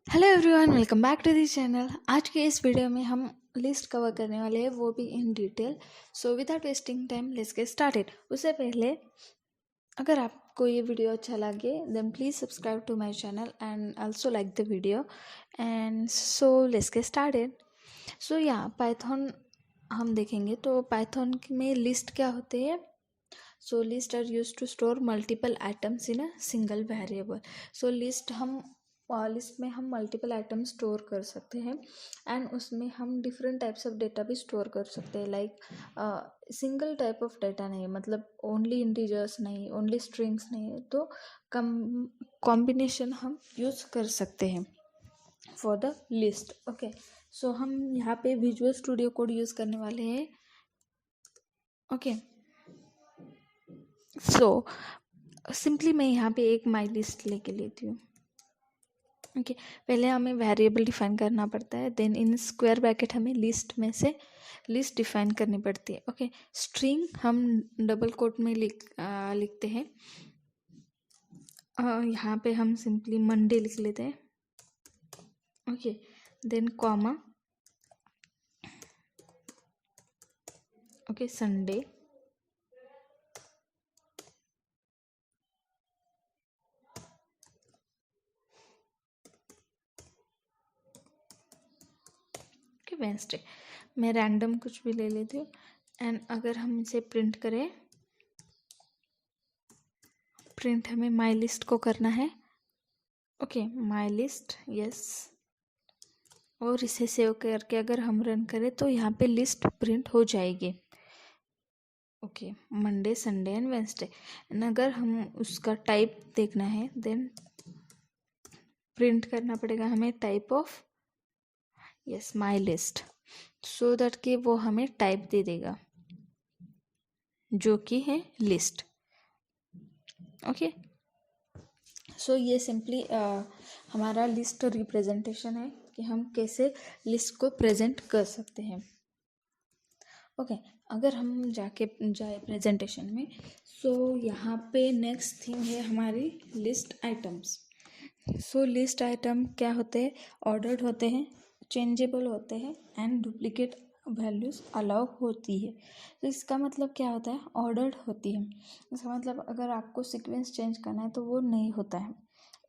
Hello everyone, welcome back to this channel. आज के इस वीडियो में हम लिस्ट कवर करने वाले हैं, वो भी in detail. So without wasting time let's get started. उससे पहले अगर आपको ये वीडियो अच्छा लगे then please subscribe to my channel and also like the video and so let's get started. So या पाइथन हम देखेंगे तो पाइथन में लिस्ट क्या होते हैं। So list are use to store multiple items in a single variable. So list में हम मल्टीपल आइटम स्टोर कर सकते हैं एंड उसमें हम डिफरेंट टाइप्स ऑफ डेटा भी स्टोर कर सकते हैं। Like single type of data नहीं, मतलब ओनली इंटीजर्स नहीं, ओनली स्ट्रिंग्स नहीं, तो कॉम्बिनेशन हम यूज़ कर सकते हैं फॉर द लिस्ट। ओके, सो हम यहाँ पे विजुअल स्टूडियो कोड यूज़ करने वाले हैं। ओके, सो सिंपली मैं यहाँ पे एक माई लिस्ट लेके लेती हूँ। ओके, पहले हमें वेरिएबल डिफाइन करना पड़ता है, देन इन स्क्वायर ब्रैकेट हमें लिस्ट में से लिस्ट डिफाइन करनी पड़ती है। ओके, स्ट्रिंग हम डबल कोट में लिखते हैं। यहाँ पे हम सिंपली मंडे लिख लेते हैं। Okay, then comma, okay, Sunday, okay, Wednesday. मैं रैंडम कुछ भी ले लेती हूँ एंड अगर हम इसे प्रिंट करें, प्रिंट हमें माई लिस्ट को करना है। ओके, माई लिस्ट, यस, और इसे सेव करके अगर हम रन करें तो यहाँ पे लिस्ट प्रिंट हो जाएगी। Okay, Monday, Sunday and Wednesday. And अगर हम उसका टाइप देखना है देन प्रिंट करना पड़ेगा हमें type of, yes, my list, so that कि वो हमें टाइप दे देगा जो कि है लिस्ट। ओके, सो ये सिंपली हमारा लिस्ट रिप्रेजेंटेशन है कि हम कैसे लिस्ट को प्रेजेंट कर सकते हैं। ओके, अगर हम जाए प्रेजेंटेशन में, सो यहाँ पे नेक्स्ट थिंग है हमारी लिस्ट आइटम्स। सो लिस्ट आइटम क्या होते हैं? ऑर्डर्ड होते हैं, चेंजेबल होते हैं एंड डुप्लीकेट वैल्यूज़ अलाउ होती है। तो इसका मतलब क्या होता है? ऑर्डर्ड होती है, इसका मतलब अगर आपको सीक्वेंस चेंज करना है तो वो नहीं होता है।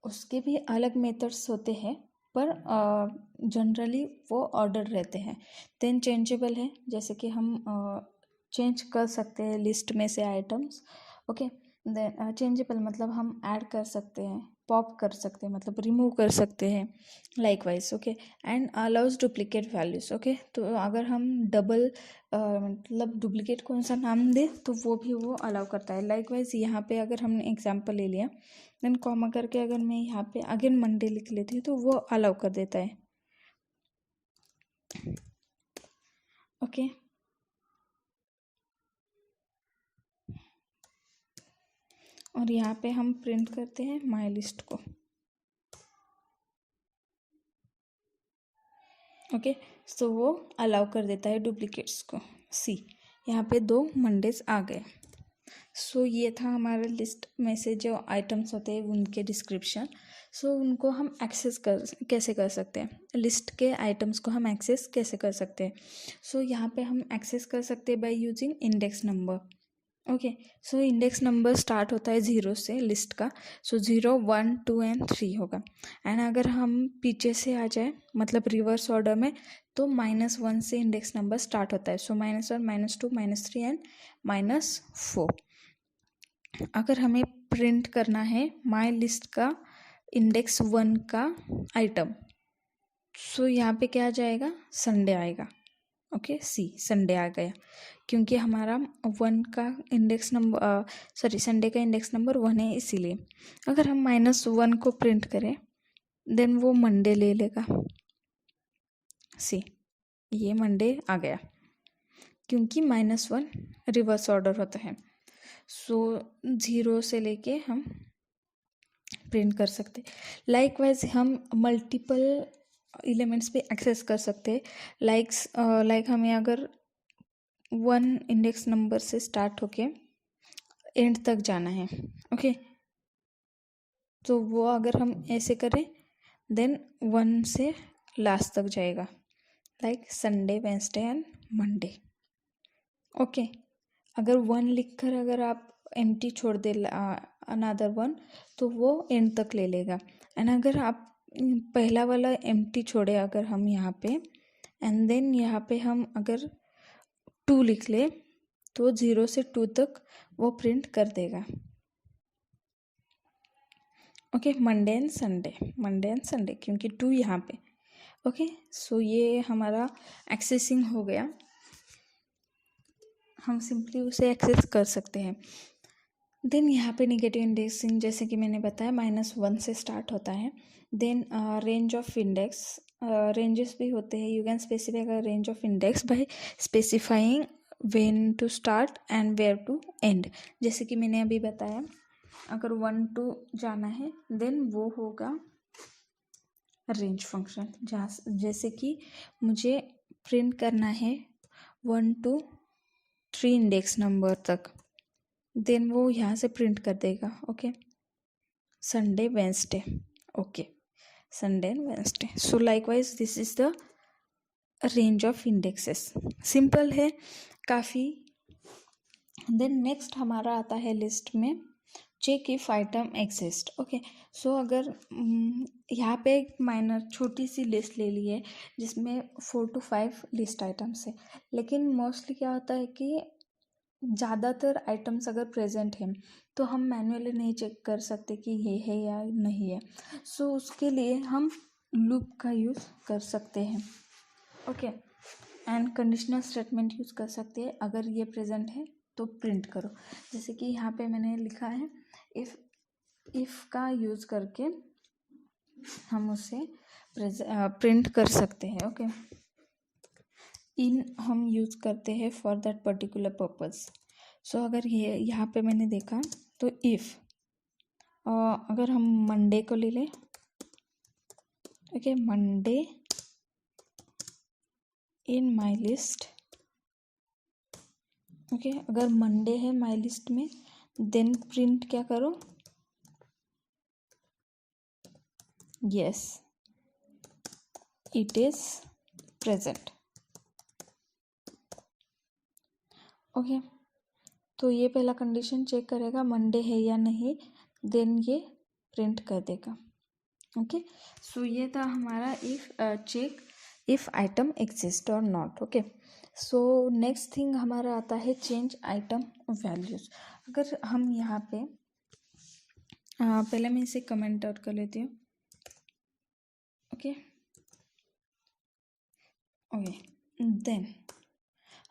उसके भी अलग मेथड्स होते हैं पर जनरली वो ऑर्डर रहते हैं। देन चेंजेबल है, जैसे कि हम चेंज कर सकते हैं लिस्ट में से आइटम्स। ओके, देन चेंजेबल मतलब हम ऐड कर सकते हैं, पॉप कर सकते हैं, मतलब रिमूव कर सकते हैं, likewise. Okay, and allows duplicate values. Okay, तो अगर हम डबल मतलब डुप्लीकेट कौन सा नाम दे तो वो भी वो अलाउ करता है। लाइकवाइज यहाँ पे अगर हमने एग्जांपल ले लिया देन कॉमा करके अगर मैं यहाँ पे अगेन मंडे लिख लेती हूँ तो वो अलाउ कर देता है। ओके, और यहाँ पे हम प्रिंट करते हैं माई लिस्ट को। ओके, सो वो अलाउ कर देता है डुप्लीकेट्स को। सी, यहाँ पे 2 मंडेज आ गए। सो ये था हमारा लिस्ट में से जो आइटम्स होते हैं उनके डिस्क्रिप्शन। सो उनको हम एक्सेस कैसे कर सकते हैं, लिस्ट के आइटम्स को हम एक्सेस कैसे कर सकते हैं? सो यहाँ पे हम एक्सेस कर सकते हैं by using index number. Okay, so index number start होता है 0 से लिस्ट का। सो 0, 1, 2 एंड 3 होगा। एंड अगर हम पीछे से आ जाए मतलब रिवर्स ऑर्डर में तो -1 से इंडेक्स नंबर स्टार्ट होता है। सो -1, -2, -3 एंड -4। अगर हमें प्रिंट करना है माई लिस्ट का इंडेक्स 1 का आइटम, सो यहाँ पे क्या आ जाएगा? संडे आएगा। ओके, सी, संडे आ गया क्योंकि हमारा 1 का इंडेक्स नंबर संडे का इंडेक्स नंबर 1 है इसीलिए। अगर हम -1 को प्रिंट करें देन वो मंडे ले लेगा। सी, ये मंडे आ गया क्योंकि -1 रिवर्स ऑर्डर होता है। सो 0 से लेके हम प्रिंट कर सकते। लाइकवाइज हम मल्टीपल एलिमेंट्स पे एक्सेस कर सकते हैं। लाइक हमें अगर 1 इंडेक्स नंबर से स्टार्ट होके एंड तक जाना है। ओके, तो वो अगर हम ऐसे करें देन 1 से लास्ट तक जाएगा, like Sunday, Wednesday and Monday. Okay, अगर 1 लिखकर अगर आप एम्प्टी छोड़ दे अनदर 1 तो वो एंड तक ले लेगा। एंड अगर आप पहला वाला एम्प्टी छोड़े अगर हम यहाँ पे, एंड देन यहाँ पे हम अगर 2 लिख ले तो 0 से 2 तक वो प्रिंट कर देगा। ओके, मंडे एंड संडे क्योंकि 2 यहाँ पे। ओके, सो ये हमारा एक्सेसिंग हो गया, हम सिंपली उसे एक्सेस कर सकते हैं। देन यहाँ पे नेगेटिव इंडेक्सिंग जैसे कि मैंने बताया -1 से स्टार्ट होता है। Then range of index, ranges भी होते हैं। You can specify a range of index by specifying when to start and where to end. जैसे कि मैंने अभी बताया, अगर 1 to जाना है देन वो होगा रेंज फंक्शन। जैसे कि मुझे प्रिंट करना है 1 to 3 इंडेक्स नंबर तक, देन वो यहाँ से प्रिंट कर देगा। Okay, Sunday Wednesday, okay, Sunday and Wednesday. So likewise this is the range of indexes. Simple है काफ़ी। देन नेक्स्ट हमारा आता है लिस्ट में check if item exist. Okay, so अगर यहाँ पे एक माइनर छोटी सी लिस्ट ले ली है जिसमें 4 to 5 लिस्ट आइटम्स है, लेकिन मोस्टली क्या होता है कि ज़्यादातर आइटम्स अगर प्रेजेंट हैं तो हम मैन्युअली नहीं चेक कर सकते कि ये है या नहीं है। सो उसके लिए हम लूप का यूज़ कर सकते हैं। Okay, and conditional statement use कर सकते हैं। अगर ये प्रेजेंट है तो प्रिंट करो। जैसे कि यहाँ पे मैंने लिखा है इफ़ का यूज़ करके हम उसे प्रिंट कर सकते हैं। ओके, इन हम यूज़ करते हैं फॉर दैट पर्टिकुलर पर्पस। सो अगर ये यहाँ पे मैंने देखा तो इफ़ अगर हम मंडे को ले लें, okay, Monday in my list. Okay, अगर मंडे है माई लिस्ट में देन प्रिंट क्या करो, yes it is present. Okay, तो ये पहला कंडीशन चेक करेगा मंडे है या नहीं, देन ये प्रिंट कर देगा। ओके, सो ये था हमारा if check if item exist और not. Okay, so next thing हमारा आता है चेंज आइटम वैल्यूज। अगर हम यहाँ पे पहले मैं इसे कमेंट आउट कर लेती हूँ। ओके ओके, देन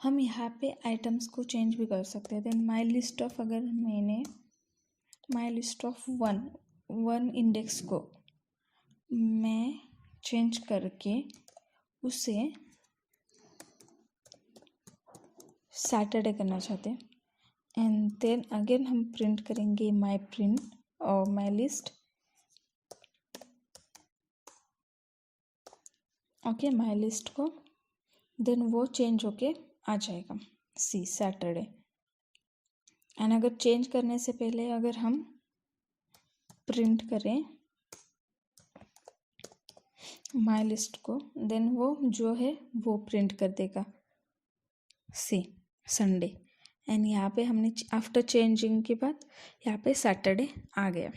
हम यहाँ पे आइटम्स को चेंज भी कर सकते हैं। देन माई लिस्ट ऑफ, अगर मैंने my list of one index को मैं चेंज करके उसे सैटरडे करना चाहते हैं, एंड देन अगेन हम प्रिंट करेंगे माई प्रिंट और माई लिस्ट। ओके, माई लिस्ट को देन वो चेंज होके आ जाएगा सी सैटरडे। एंड अगर चेंज करने से पहले अगर हम प्रिंट करें माई लिस्ट को, देन वो जो है वो प्रिंट कर देगा सी संडे। एंड यहाँ पे हमने आफ्टर चेंजिंग के बाद यहाँ पे सैटरडे आ गया।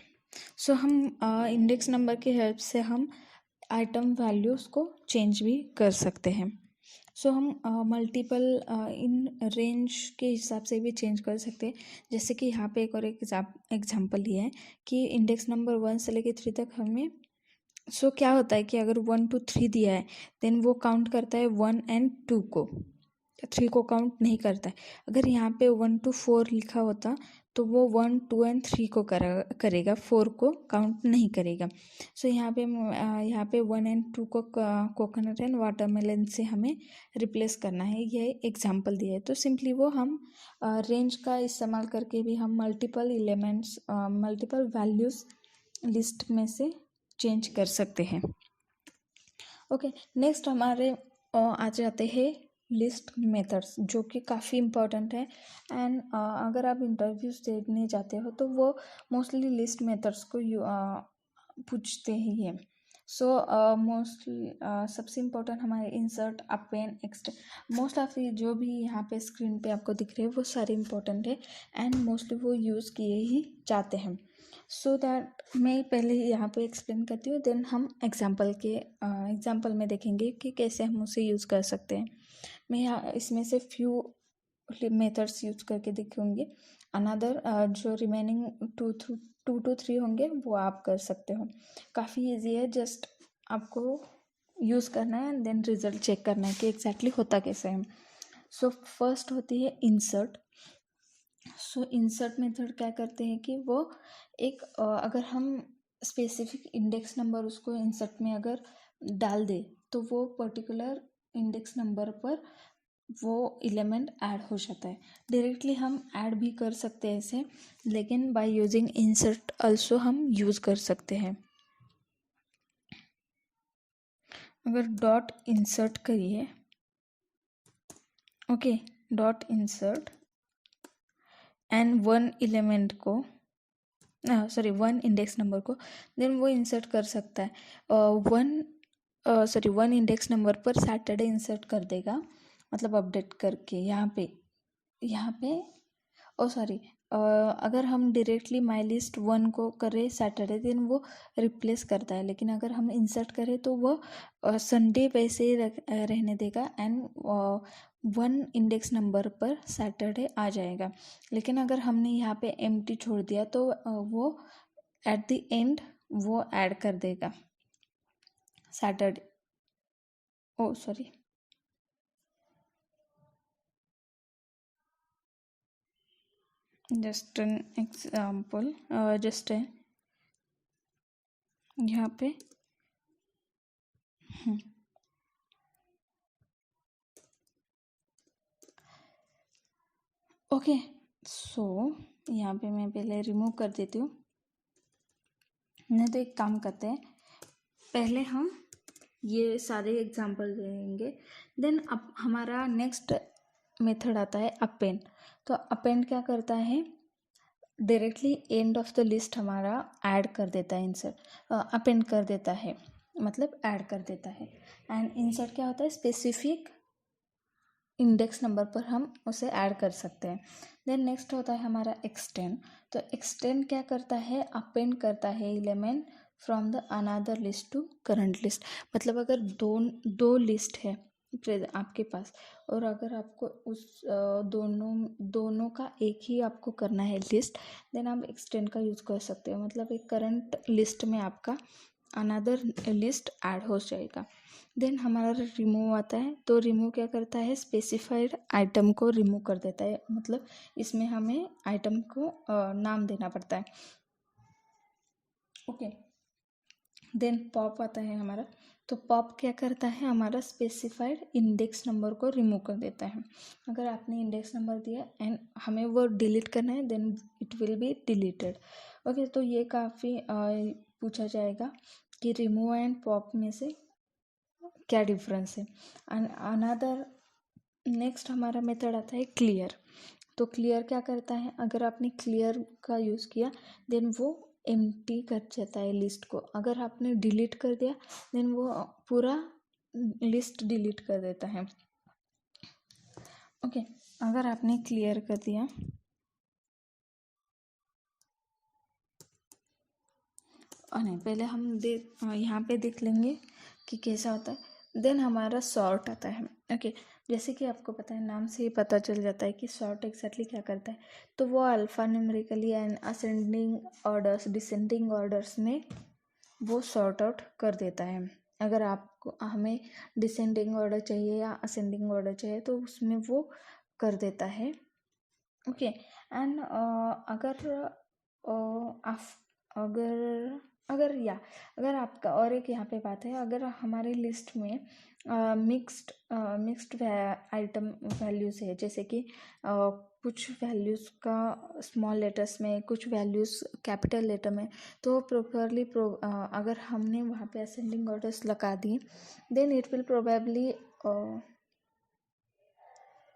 सो हम इंडेक्स नंबर की हेल्प से हम आइटम वैल्यूज़ को चेंज भी कर सकते हैं। सो हम मल्टीपल इन रेंज के हिसाब से भी चेंज कर सकते हैं। जैसे कि यहाँ पे एक और एग्जाम्पल ये है कि इंडेक्स नंबर 1 से लेके 3 तक हमें क्या होता है कि अगर 1 to 3 दिया है देन वो काउंट करता है 1 and 2 को, 3 को काउंट नहीं करता है। अगर यहाँ पे 1 to 4 लिखा होता तो वो 1, 2 and 3 को करेगा, 4 को काउंट नहीं करेगा। सो यहाँ पे 1 and 2 को कोकोनट एंड वाटरमेलन से हमें रिप्लेस करना है। ये एग्जाम्पल दिया है। तो सिंपली वो हम रेंज का इस्तेमाल करके भी हम multiple elements, multiple values list में से चेंज कर सकते हैं। ओके, नेक्स्ट हमारे आ जाते हैं लिस्ट मेथड्स, जो कि काफ़ी इम्पोर्टेंट है। एंड अगर आप इंटरव्यूज़ देने जाते हो तो वो मोस्टली लिस्ट मेथड्स को पूछते ही हैं। सो मोस्टली सबसे इम्पोर्टेंट हमारे insert, append, extend, most of जो भी यहाँ पे स्क्रीन पे आपको दिख रहे हैं वो सारे इम्पोर्टेंट है एंड मोस्टली वो यूज़ किए ही जाते हैं। सो दैट मैं पहले यहाँ पे एक्सप्लेन करती हूँ, देन हम एग्जाम्पल में देखेंगे कि कैसे हम उसे यूज़ कर सकते हैं। मैं यहाँ इसमें से फ्यू मेथड्स यूज करके दिखूँगी। अनदर जो रिमेनिंग 2 to 3 होंगे वो आप कर सकते हो। काफ़ी इजी है, जस्ट आपको यूज़ करना है एंड देन रिजल्ट चेक करना है कि एग्जैक्टली होता कैसे है। सो फर्स्ट होती है इंसर्ट। सो इंसर्ट मेथड क्या करते हैं कि वो एक अगर हम स्पेसिफिक इंडेक्स नंबर उसको इंसर्ट में अगर डाल दे तो वो पर्टिकुलर इंडेक्स नंबर पर वो एलिमेंट ऐड हो जाता है। डायरेक्टली हम ऐड भी कर सकते हैं ऐसे, लेकिन बाय यूजिंग इंसर्ट आल्सो हम यूज़ कर सकते हैं। अगर डॉट इंसर्ट करिए, okay, dot insert and one element को वन इंडेक्स नंबर को, देन वो इंसर्ट कर सकता है। वन इंडेक्स नंबर पर सैटरडे इंसर्ट कर देगा, मतलब अपडेट करके यहाँ पे अगर हम डायरेक्टली माई लिस्ट 1 को करें सैटरडे, देन वो रिप्लेस करता है। लेकिन अगर हम इंसर्ट करें तो वो संडे वैसे ही रहने देगा एंड 1 इंडेक्स नंबर पर सैटरडे आ जाएगा। लेकिन अगर हमने यहाँ पे एम्प्टी छोड़ दिया तो वो एट द एंड वो ऐड कर देगा सैटरडे। जस्ट एन एग्जाम्पल, यहाँ पे ओके। सो यहाँ पे मैं पहले रिमूव कर देती हूँ। नहीं तो एक काम करते हैं, पहले हम ये सारे एग्जाम्पल देंगे, देन अब हमारा नेक्स्ट मेथड आता है अपेंड। तो अपेंड क्या करता है, directly end of the list हमारा ऐड कर देता है, इंसर्ट अपेंड कर देता है, मतलब ऐड कर देता है। एंड इंसर्ट क्या होता है, स्पेसिफिक इंडेक्स नंबर पर हम उसे ऐड कर सकते हैं। देन नेक्स्ट होता है हमारा एक्सटेंड। तो एक्सटेंड क्या करता है, अपेंड करता है element from the another list to current list. मतलब अगर दो लिस्ट है आपके पास और अगर आपको उस दोनों का एक ही आपको करना है लिस्ट, देन आप एक्सटेंड का यूज़ कर सकते हो। मतलब एक करंट लिस्ट में आपका अनदर लिस्ट ऐड हो जाएगा। देन हमारा रिमूव आता है। तो रिमूव क्या करता है, स्पेसिफाइड आइटम को रिमूव कर देता है। मतलब इसमें हमें आइटम को नाम देना पड़ता है। ओके। देन पॉप आता है हमारा। तो पॉप क्या करता है, हमारा स्पेसिफाइड इंडेक्स नंबर को रिमूव कर देता है। अगर आपने इंडेक्स नंबर दिया एंड हमें वो डिलीट करना है, then it will be deleted. Okay, तो ये काफ़ी पूछा जाएगा कि रिमूव एंड पॉप में से क्या डिफरेंस है। अनदर नेक्स्ट हमारा मेथड आता है क्लियर। तो क्लियर क्या करता है, अगर आपने क्लियर का यूज़ किया देन वो एम्प्टी कर जाता है लिस्ट को। अगर आपने डिलीट कर दिया देन वो पूरा लिस्ट डिलीट कर देता है। ओके, अगर आपने क्लियर कर दिया, नहीं पहले हम यहाँ पे देख लेंगे कि कैसा होता है। देन हमारा सॉर्ट आता है। ओके, जैसे कि आपको पता है, नाम से ही पता चल जाता है कि सॉर्ट एग्जैक्टली क्या करता है। तो वो alpha numerically and ascending orders, descending orders में वो सॉर्ट आउट कर देता है। अगर आपको हमें डिसेंडिंग ऑर्डर चाहिए या असेंडिंग ऑर्डर चाहिए तो उसमें वो कर देता है। ओके, एंड अगर अगर आपका और एक यहाँ पे बात है, अगर हमारे लिस्ट में मिक्स्ड आइटम वैल्यूज़ है, जैसे कि कुछ वैल्यूज़ का स्मॉल लेटर्स में, कुछ वैल्यूज़ कैपिटल लेटर में, तो प्रॉपरली अगर हमने वहाँ पे असेंडिंग ऑर्डर्स लगा दिए देन इट विल प्रोबेबली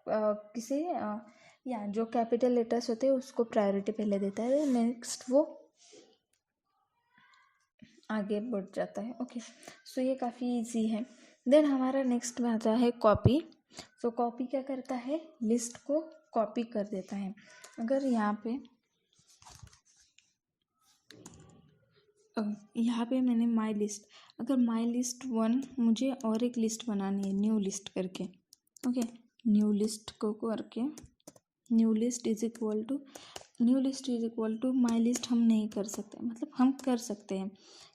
किसी या जो कैपिटल लेटर्स होते हैं उसको प्रायोरिटी पहले देता है, नेक्स्ट वो आगे बढ़ जाता है। ओके, सो ये काफ़ी इजी है। देन हमारा नेक्स्ट में आता है कॉपी। सो कॉपी क्या करता है, लिस्ट को कॉपी कर देता है। अगर यहाँ पे मैंने माई लिस्ट, अगर माई लिस्ट 1 मुझे और एक लिस्ट बनानी है न्यू लिस्ट करके। ओके, न्यू लिस्ट को करके new list is equal to my list हम नहीं कर सकते, मतलब हम कर सकते हैं।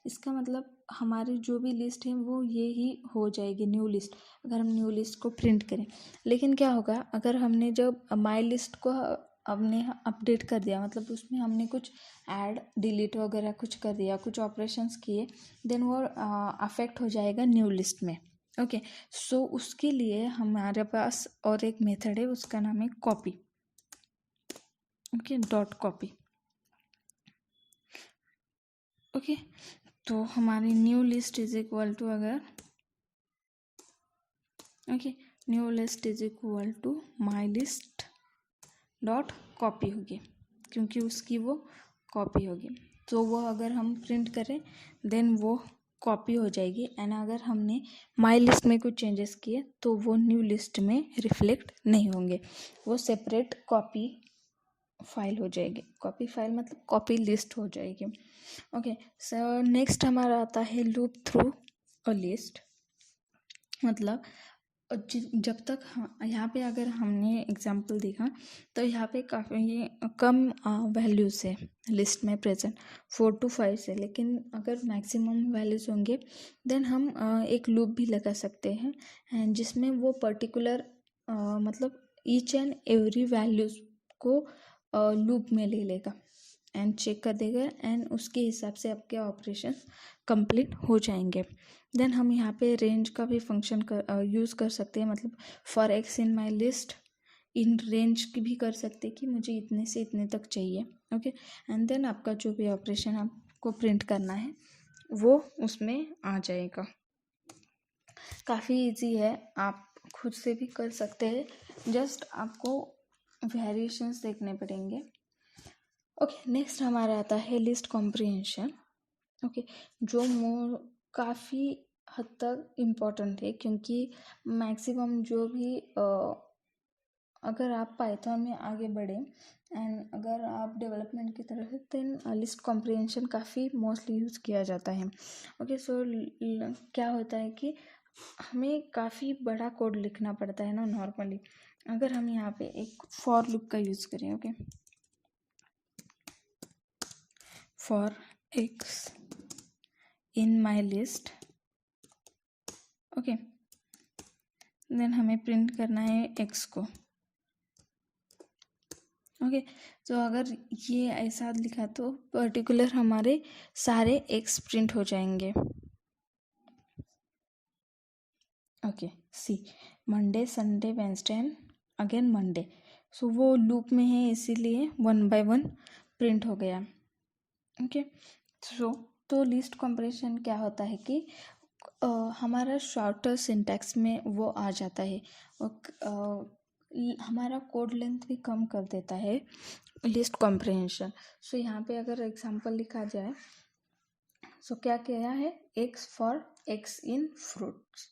इसका मतलब हमारी जो भी लिस्ट है वो ये ही हो जाएगी न्यू लिस्ट, अगर हम न्यू लिस्ट को प्रिंट करें। लेकिन क्या होगा, अगर हमने जब माई लिस्ट को हमने अपडेट कर दिया, मतलब उसमें हमने कुछ ऐड डिलीट वगैरह कुछ कर दिया, कुछ ऑपरेशंस किए, देन वो अफेक्ट हो जाएगा न्यू लिस्ट में। ओके, सो उसके लिए हमारे पास और एक मेथड है, उसका नाम है copy. Okay, dot copy. Okay, तो हमारी new list is equal to new list is equal to my list dot copy होगी, क्योंकि उसकी वो कॉपी होगी। तो वो अगर हम प्रिंट करें देन वो कॉपी हो जाएगी। एंड अगर हमने माई लिस्ट में कुछ चेंजेस किए तो वो न्यू लिस्ट में रिफ्लेक्ट नहीं होंगे, वो सेपरेट कॉपी फाइल हो जाएगी। कॉपी फाइल मतलब कॉपी लिस्ट हो जाएगी। ओके, सो नेक्स्ट हमारा आता है लूप थ्रू अ लिस्ट। मतलब जब तक यहाँ पे अगर हमने एग्जांपल देखा तो यहाँ पे काफ़ी कम वैल्यूज़ है लिस्ट में प्रेजेंट, 4 to 5 से। लेकिन अगर मैक्सिमम वैल्यूज़ होंगे देन हम एक लूप भी लगा सकते हैं, एंड जिसमें वो पर्टिकुलर मतलब ईच एंड एवरी वैल्यूज़ को लूप में ले लेगा एंड चेक कर देगा, एंड उसके हिसाब से आपके ऑपरेशन कंप्लीट हो जाएंगे। देन हम यहाँ पे रेंज का भी फंक्शन यूज़ कर सकते हैं, मतलब for x in my list, in range की भी कर सकते हैं कि मुझे इतने से इतने तक चाहिए। ओके, एंड देन आपका जो भी ऑपरेशन आपको प्रिंट करना है वो उसमें आ जाएगा। काफ़ी इजी है, आप खुद से भी कर सकते हैं, जस्ट आपको वेरिएशंस देखने पड़ेंगे। ओके, नेक्स्ट हमारा आता है लिस्ट कॉम्प्रिहेंशन। ओके, जो काफ़ी हद तक इम्पॉर्टेंट है, क्योंकि मैक्सिमम जो भी अगर आप पाइथन में आगे बढ़े एंड अगर आप डेवलपमेंट की तरफ, देन लिस्ट कॉम्प्रिहेंशन काफ़ी मोस्टली यूज़ किया जाता है। ओके, सो क्या होता है कि हमें काफ़ी बड़ा कोड लिखना पड़ता है ना नॉर्मली। अगर हम यहाँ पे एक फॉर लूप का यूज़ करें, okay, for x in my list, okay, then हमें प्रिंट करना है एक्स को। ओके, तो अगर ये ऐसा लिखा तो पर्टिकुलर हमारे सारे एक्स प्रिंट हो जाएंगे। Okay, see Monday Sunday Wednesday and again Monday, so वो लूप में है इसीलिए 1 by 1 प्रिंट हो गया। ओके, सो तो लिस्ट कॉम्प्रिहेंशन क्या होता है कि हमारा शॉर्टर सिंटैक्स में वो आ जाता है, और हमारा कोड लेंथ भी कम कर देता है लिस्ट कॉम्प्रिहेंशन। सो यहाँ पे अगर एग्जांपल लिखा जाए, सो क्या किया है, X for x in fruits.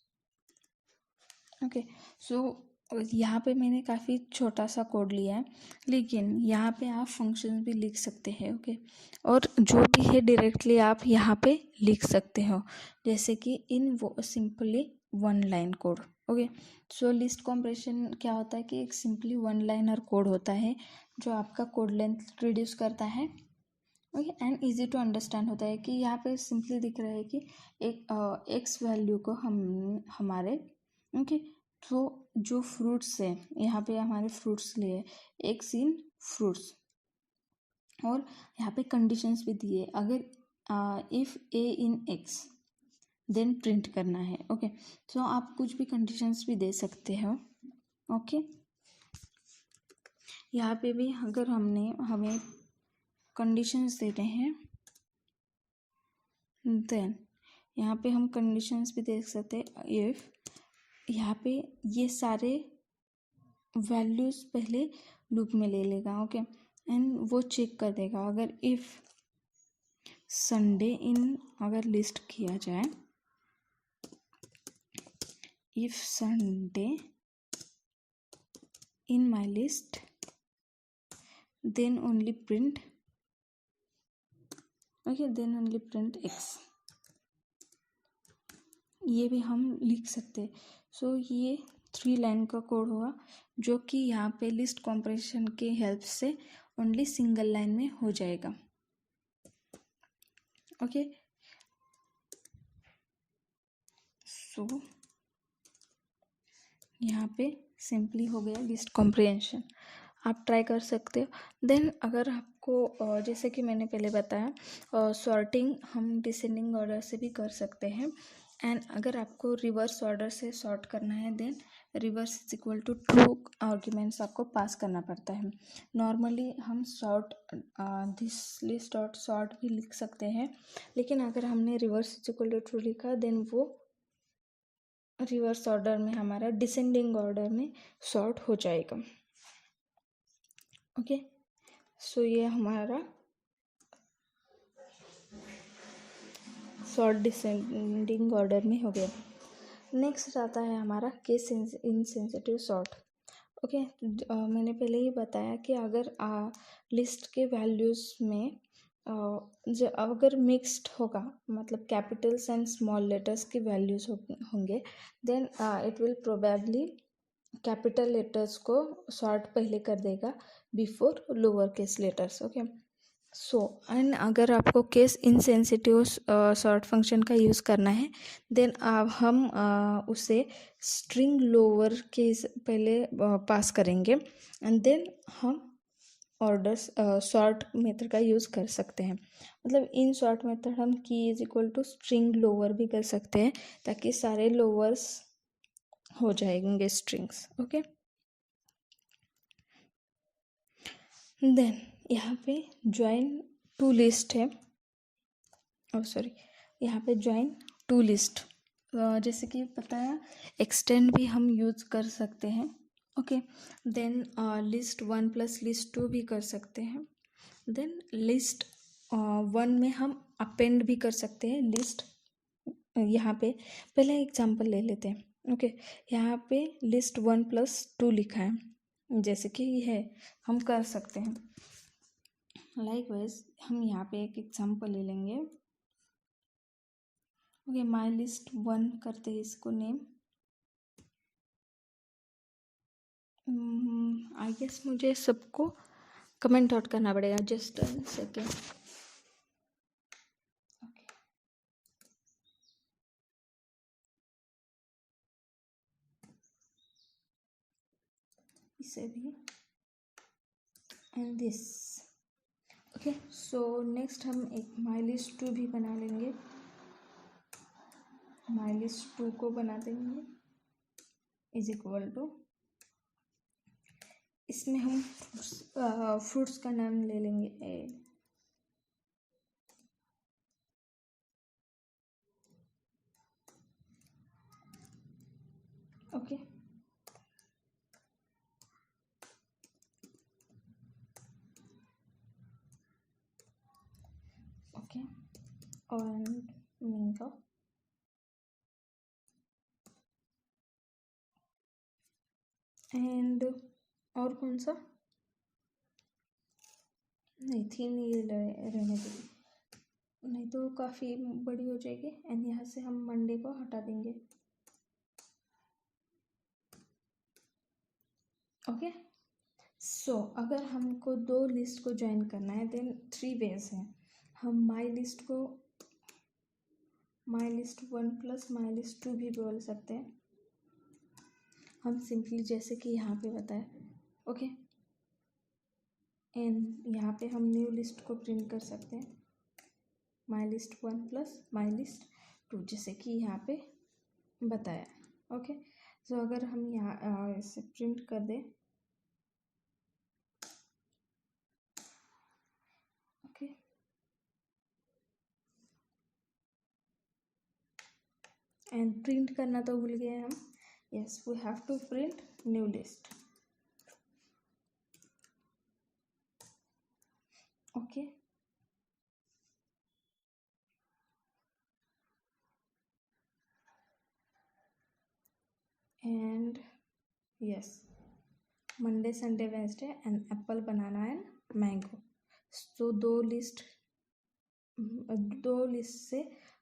Okay, so यहाँ पे मैंने काफ़ी छोटा सा कोड लिया है, लेकिन यहाँ पे आप फंक्शन भी लिख सकते हैं। ओके, और जो भी है डायरेक्टली आप यहाँ पे लिख सकते हो, जैसे कि इन वो सिंपली 1 लाइन कोड। ओके, सो लिस्ट कॉम्प्रिहेंशन क्या होता है कि एक सिंपली 1 लाइनर कोड होता है जो आपका कोड लेंथ रिड्यूस करता है। Okay, and easy to understand होता है कि यहाँ पे सिंपली दिख रहा है कि एक एक्स वैल्यू को हम हमारे ओके, तो जो फ्रूट्स है यहाँ पे हमारे फ्रूट्स लिए एक्स इन फ्रूट्स, और यहाँ पे कंडीशंस भी दिए, अगर if a in x then print करना है। ओके, तो आप कुछ भी कंडीशंस भी दे सकते हो। ओके, यहाँ पे भी अगर हमें कंडीशंस देते हैं देन यहाँ पे हम कंडीशंस भी देख सकते हैं। इफ़ यहाँ पे ये सारे वैल्यूज़ पहले लूप में ले लेगा। ओके, एंड वो चेक कर देगा, अगर इफ़ संडे इन अगर लिस्ट किया जाए, if Sunday in my list then only print, okay, then only print x, ये भी हम लिख सकते हैं। सो ये 3 लाइन का कोड हुआ जो कि यहाँ पे लिस्ट कॉम्प्रेशन के हेल्प से ओनली सिंगल लाइन में हो जाएगा। ओके, सो यहाँ पे सिंपली हो गया लिस्ट कॉम्प्रिहेंशन। आप ट्राई कर सकते हो। देन अगर आपको जैसे कि मैंने पहले बताया, सॉर्टिंग हम डिसेंडिंग ऑर्डर से भी कर सकते हैं। एंड अगर आपको रिवर्स ऑर्डर से सॉर्ट करना है then reverse is equal to true arguments आपको पास करना पड़ता है। नॉर्मली हम sort this list dot sort भी लिख सकते हैं, लेकिन अगर हमने reverse is equal to true लिखा देन वो रिवर्स ऑर्डर में हमारा डिसेंडिंग ऑर्डर में सॉर्ट हो जाएगा। ओके, सो ये हमारा सॉर्ट डिसेंडिंग ऑर्डर में हो गया। नेक्स्ट आता है हमारा केस इनसेंसिटिव सॉर्ट। ओके, मैंने पहले ही बताया कि अगर लिस्ट के वैल्यूज़ में अगर मिक्स्ड होगा, मतलब कैपिटल्स एंड स्मॉल लेटर्स के वैल्यूज़ होंगे, then it will probably capital letters को सॉर्ट पहले कर देगा before lower case letters. Okay, so and अगर आपको केस इनसेंसिटिव सॉर्ट फंक्शन का यूज़ करना है देन हम उसे स्ट्रिंग लोअर केस पहले पास करेंगे एंड देन हम ऑर्डर्स सॉर्ट मेथड का यूज़ कर सकते हैं। मतलब इन सॉर्ट मेथड हम key is equal to string lower भी कर सकते हैं ताकि सारे लोअर्स हो जाएंगे स्ट्रिंग्स। ओके, देन यहाँ पे ज्वाइन टू लिस्ट है, और सॉरी यहाँ पे ज्वाइन टू लिस्ट, जैसे कि पता है एक्सटेंड भी हम यूज़ कर सकते हैं। Okay, then list 1 plus list 2 भी कर सकते हैं। देन लिस्ट 1 में हम अपेंड भी कर सकते हैं लिस्ट। यहाँ पे पहले एग्जांपल ले लेते हैं। ओके, यहाँ पे लिस्ट 1 प्लस 2 लिखा है, जैसे कि ये है, हम कर सकते हैं। लाइकवाइज हम यहाँ पे एक एग्जांपल ले लेंगे। ओके, माई लिस्ट 1 करते हैं इसको नेम। आई गेस मुझे सबको कमेंट आउट करना पड़ेगा, जस्ट सेकेंड। ओके, इसे भी and this. Okay, so next हम एक माई लिस्ट 2 भी बना लेंगे। माई लिस्ट 2 को बना देंगे इज इक्वल टू, इसमें हम फ्रूट्स का नाम ले लेंगे ए। ओके, ओके, और मैंगो, एंड और कौन सा नहीं थी, नहीं रहने देगी, नहीं तो काफ़ी बड़ी हो जाएगी। एंड यहाँ से हम मंडे को हटा देंगे। ओके, सो अगर हमको 2 लिस्ट को ज्वाइन करना है देन 3 वेज हैं। हम माई लिस्ट को my list 1 plus my list 2 भी बोल सकते हैं। हम सिंपली जैसे कि यहाँ पे बताया। ओके, एंड यहाँ पे हम न्यू लिस्ट को प्रिंट कर सकते हैं, my list 1 plus my list 2, जैसे कि यहाँ पे बताया। ओके, सो अगर हम यहाँ इसे प्रिंट कर दें, ओके, एंड प्रिंट करना तो भूल गए हम। Yes, we have to print new list. Okay, yes, Monday, Sunday, Wednesday and apple, banana and mango. तो दो लिस्ट से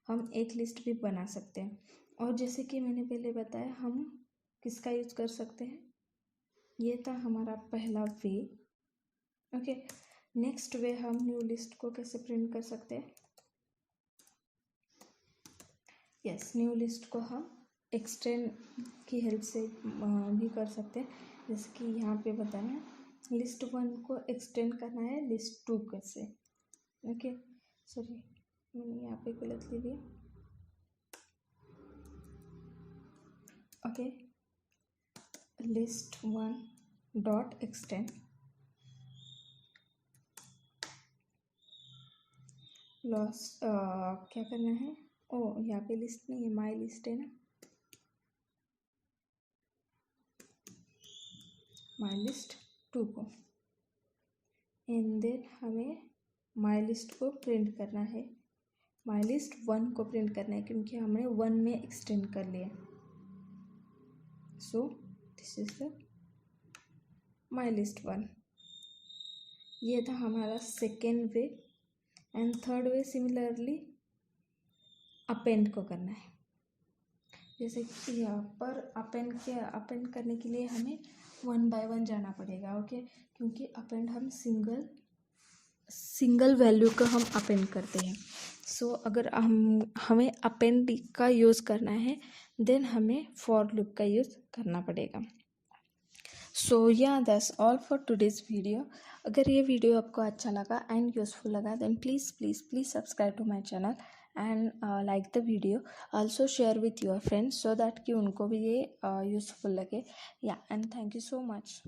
हम एक लिस्ट भी बना सकते हैं। और जैसे कि मैंने पहले बताया, हम किसका यूज़ कर सकते हैं। ये था हमारा पहला वे। ओके, नेक्स्ट वे हम न्यू लिस्ट को कैसे प्रिंट कर सकते हैं। यस, न्यू लिस्ट को हम एक्सटेंड की हेल्प से भी कर सकते हैं। जैसे कि यहाँ पे बताया, लिस्ट 1 को एक्सटेंड करना है लिस्ट 2 से। ओके, सॉरी मैंने यहाँ पे गलत ले लिया। Okay, list 1 dot extend loss क्या करना है। यहाँ पे लिस्ट नहीं है, माई लिस्ट है ना, माई लिस्ट 2 को। एंड देन हमें माई लिस्ट को प्रिंट करना है, माई लिस्ट 1 को प्रिंट करना है, क्योंकि हमने 1 में एक्सटेंड कर लिया। So this is the my list 1। ये था हमारा second way. And third way similarly append को करना है। जैसे कि यहाँ पर अपेंड करने के लिए हमें 1 बाय 1 जाना पड़ेगा। ओके, क्योंकि अपेंड हम सिंगल वैल्यू का हम अपेंड करते हैं। सो अगर हमें अपेंड का यूज़ करना है, देन हमें फॉर लूप का यूज़ करना पड़ेगा। So yeah that's all for today's video. अगर ये वीडियो आपको अच्छा लगा एंड यूज़फुल लगा, then please subscribe to my channel and like the video. Also share with your friends so that कि उनको भी ये यूज़फुल लगे। Yeah and thank you so much.